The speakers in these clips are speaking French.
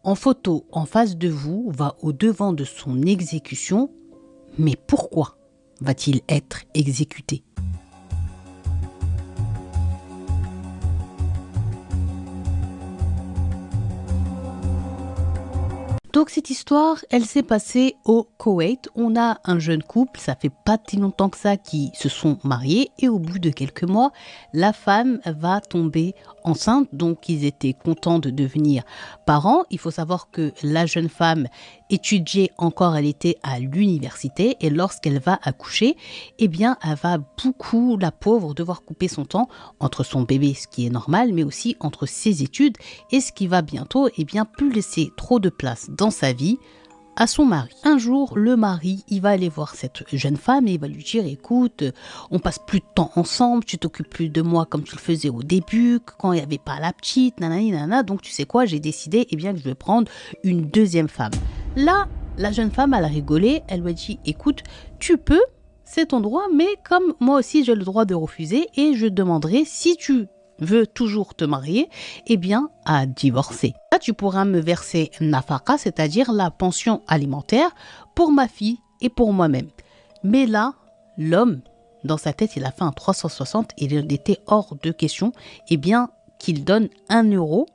en photo en face de vous, va au-devant de son exécution. Mais pourquoi va-t-il être exécuté ? Donc cette histoire, elle s'est passée au Koweït. On a un jeune couple, ça fait pas si longtemps que ça, qui se sont mariés et au bout de quelques mois, la femme va tomber enceinte. Donc ils étaient contents de devenir parents. Il faut savoir que la jeune femme étudiait encore, elle était à l'université et lorsqu'elle va accoucher, eh bien elle va beaucoup, la pauvre, devoir couper son temps entre son bébé, ce qui est normal, mais aussi entre ses études et ce qui va bientôt, eh bien plus laisser trop de place dans sa vie à son mari. Un jour, le mari, il va aller voir cette jeune femme et il va lui dire, écoute, on passe plus de temps ensemble, tu t'occupes plus de moi comme tu le faisais au début, quand il n'y avait pas la petite, nanani, nanana, donc tu sais quoi, j'ai décidé eh bien, que je vais prendre une deuxième femme. Là, la jeune femme, elle a rigolé, elle lui a dit, écoute, tu peux, c'est ton droit, mais comme moi aussi j'ai le droit de refuser et je demanderai si tu veux toujours te marier, eh bien, à divorcer. Là, tu pourras me verser nafaka, c'est-à-dire la pension alimentaire pour ma fille et pour moi-même. Mais là, l'homme, dans sa tête, il a fait un 360 et il était hors de question, eh bien, qu'il donne 1 euro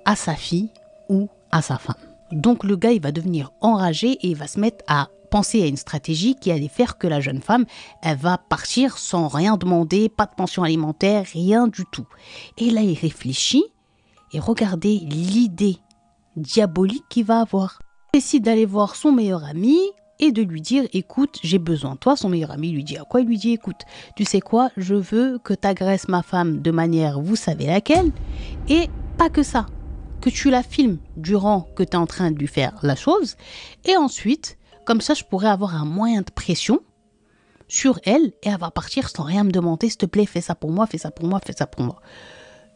à sa fille ou à sa femme. Donc, le gars, il va devenir enragé et il va se mettre à penser à une stratégie qui allait faire que la jeune femme, elle va partir sans rien demander, pas de pension alimentaire, rien du tout. Et là, il réfléchit et regardez l'idée diabolique qu'il va avoir. Il décide d'aller voir son meilleur ami et de lui dire, écoute, j'ai besoin de toi. Son meilleur ami lui dit à quoi ? Il lui dit, écoute, tu sais quoi, je veux que tu agresses ma femme de manière, vous savez laquelle, et pas que ça, que tu la filmes durant que tu es en train de lui faire la chose, et ensuite, comme ça, je pourrais avoir un moyen de pression sur elle et elle va partir sans rien me demander. S'il te plaît, fais ça pour moi, fais ça pour moi, fais ça pour moi.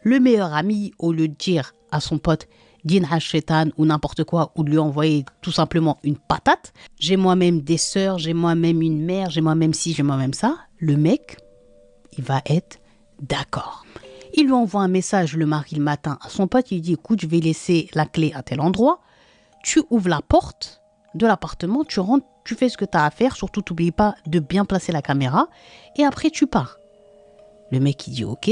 Le meilleur ami, au lieu de dire à son pote, din hashretan ou n'importe quoi, ou de lui envoyer tout simplement une patate, j'ai moi-même des sœurs, j'ai moi-même une mère, j'ai moi-même ci, j'ai moi-même ça, le mec, il va être d'accord. Il lui envoie un message le mari le matin à son pote, il dit, écoute, je vais laisser la clé à tel endroit, tu ouvres la porte de l'appartement, tu rentres, tu fais ce que tu as à faire, surtout n'oublie pas de bien placer la caméra et après tu pars. Le mec il dit ok,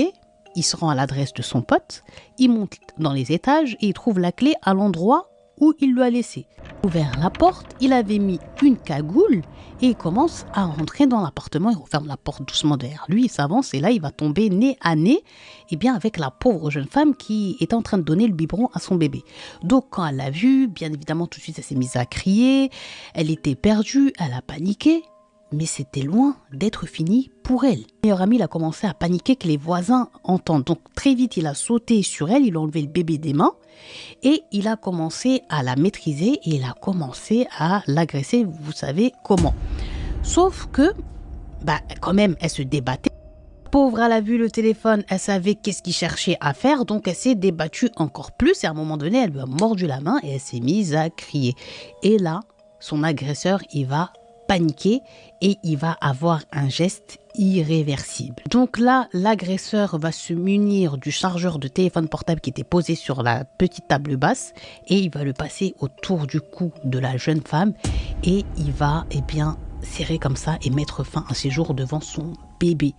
il se rend à l'adresse de son pote, il monte dans les étages et il trouve la clé à l'endroit où il lui a laissé. Il a ouvert la porte, il avait mis une cagoule et il commence à rentrer dans l'appartement, il referme la porte doucement derrière lui, il s'avance et là il va tomber nez à nez avec la pauvre jeune femme qui est en train de donner le biberon à son bébé. Donc quand elle l'a vu, bien évidemment tout de suite elle s'est mise à crier, elle était perdue, elle a paniqué. Mais c'était loin d'être fini pour elle. Le meilleur ami, il a commencé à paniquer que les voisins entendent. Donc très vite, il a sauté sur elle, il a enlevé le bébé des mains et il a commencé à la maîtriser et il a commencé à l'agresser, vous savez comment. Sauf que, quand même, elle se débattait. La pauvre, elle a vu le téléphone, elle savait qu'est-ce qu'il cherchait à faire, donc elle s'est débattue encore plus et à un moment donné, elle lui a mordu la main et elle s'est mise à crier. Et là, son agresseur, il va paniquer et il va avoir un geste irréversible. Donc là, l'agresseur va se munir du chargeur de téléphone portable qui était posé sur la petite table basse et il va le passer autour du cou de la jeune femme et il va serrer comme ça et mettre fin à ses jours devant son bébé.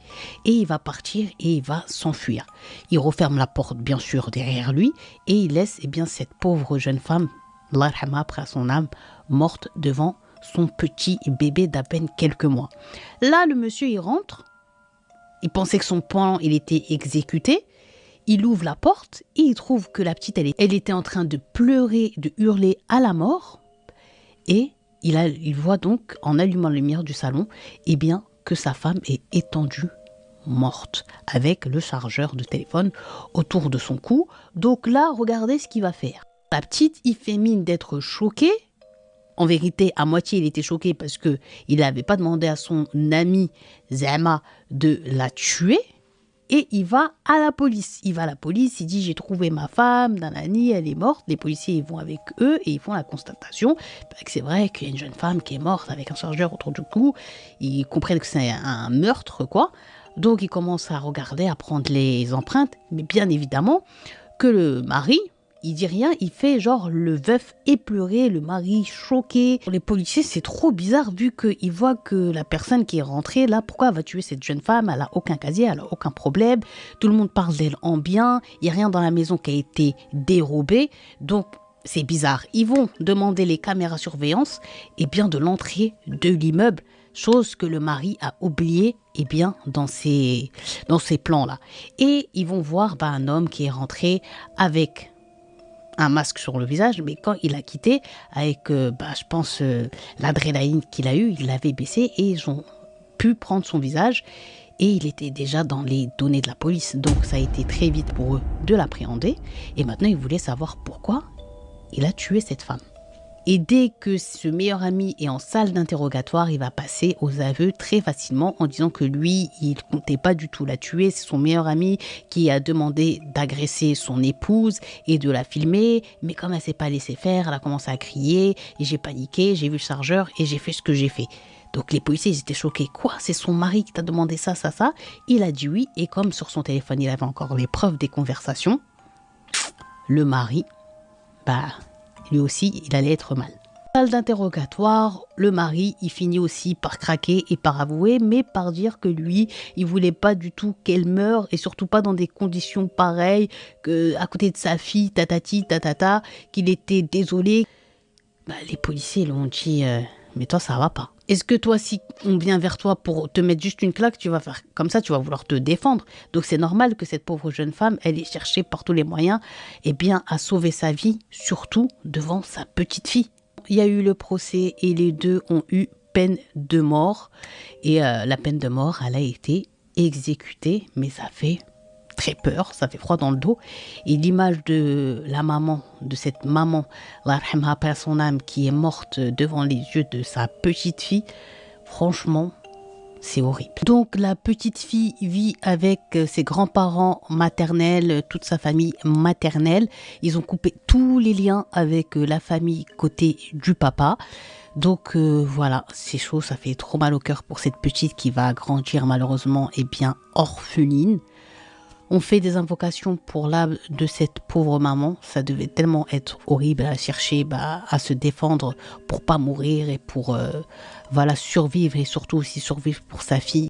Et il va partir et il va s'enfuir. Il referme la porte bien sûr derrière lui et il laisse cette pauvre jeune femme, Allah yarhamha, après son âme, morte devant son petit bébé d'à peine quelques mois. Là, le monsieur, il rentre. Il pensait que son plan, il était exécuté. Il ouvre la porte et il trouve que la petite, elle était en train de pleurer, de hurler à la mort. Et il voit donc, en allumant la lumière du salon, que sa femme est étendue, morte, avec le chargeur de téléphone autour de son cou. Donc là, regardez ce qu'il va faire. La petite, il fait mine d'être choquée. En vérité, à moitié, il était choqué parce qu'il n'avait pas demandé à son ami Zama de la tuer. Et il va à la police. Il va à la police, il dit « J'ai trouvé ma femme, Nanani, elle est morte ». Les policiers ils vont avec eux et ils font la constatation. C'est vrai qu'il y a une jeune femme qui est morte avec un chargeur autour du cou. Ils comprennent que c'est un meurtre, quoi. Donc, ils commencent à regarder, à prendre les empreintes. Mais bien évidemment que le mari, Il dit rien, il fait genre le veuf éploré, le mari choqué. Pour les policiers, c'est trop bizarre vu qu'ils voient que la personne qui est rentrée là, pourquoi elle va tuer cette jeune femme? Elle a aucun casier, elle a aucun problème. Tout le monde parle d'elle en bien. Il n'y a rien dans la maison qui a été dérobé. Donc, c'est bizarre. Ils vont demander les caméras surveillance de l'entrée de l'immeuble, chose que le mari a oublié dans ses plans-là. Et ils vont voir un homme qui est rentré avec un masque sur le visage, mais quand il a quitté, avec, je pense, l'adrénaline qu'il a eu, il l'avait baissé et ils ont pu prendre son visage et il était déjà dans les données de la police. Donc ça a été très vite pour eux de l'appréhender et maintenant ils voulaient savoir pourquoi il a tué cette femme. Et dès que ce meilleur ami est en salle d'interrogatoire, il va passer aux aveux très facilement en disant que lui, il ne comptait pas du tout la tuer. C'est son meilleur ami qui a demandé d'agresser son épouse et de la filmer. Mais comme elle ne s'est pas laissée faire, elle a commencé à crier et j'ai paniqué, j'ai vu le chargeur et j'ai fait ce que j'ai fait. Donc les policiers, ils étaient choqués. Quoi? C'est son mari qui t'a demandé ça? Il a dit oui et comme sur son téléphone, il avait encore les preuves des conversations, le mari, lui aussi, il allait être mal. Salle d'interrogatoire, le mari, il finit aussi par craquer et par avouer, mais par dire que lui, il voulait pas du tout qu'elle meure et surtout pas dans des conditions pareilles, que à côté de sa fille, tatati, tatata, qu'il était désolé. Les policiers l'ont dit, mais toi, ça va pas. Est-ce que toi, si on vient vers toi pour te mettre juste une claque, tu vas faire comme ça, tu vas vouloir te défendre. Donc c'est normal que cette pauvre jeune femme, elle ait cherché par tous les moyens à sauver sa vie, surtout devant sa petite fille. Il y a eu le procès et les deux ont eu peine de mort. Et la peine de mort, elle a été exécutée, mais ça fait très peur, ça fait froid dans le dos. Et l'image de la maman, de cette maman, Allah yarhamha, père son âme, qui est morte devant les yeux de sa petite fille, franchement, c'est horrible. Donc la petite fille vit avec ses grands-parents maternels, toute sa famille maternelle. Ils ont coupé tous les liens avec la famille côté du papa. Donc voilà, c'est chaud, ça fait trop mal au cœur pour cette petite qui va grandir malheureusement orpheline. On fait des invocations pour l'âme de cette pauvre maman. Ça devait tellement être horrible à chercher à se défendre pour pas mourir et pour survivre et surtout aussi survivre pour sa fille.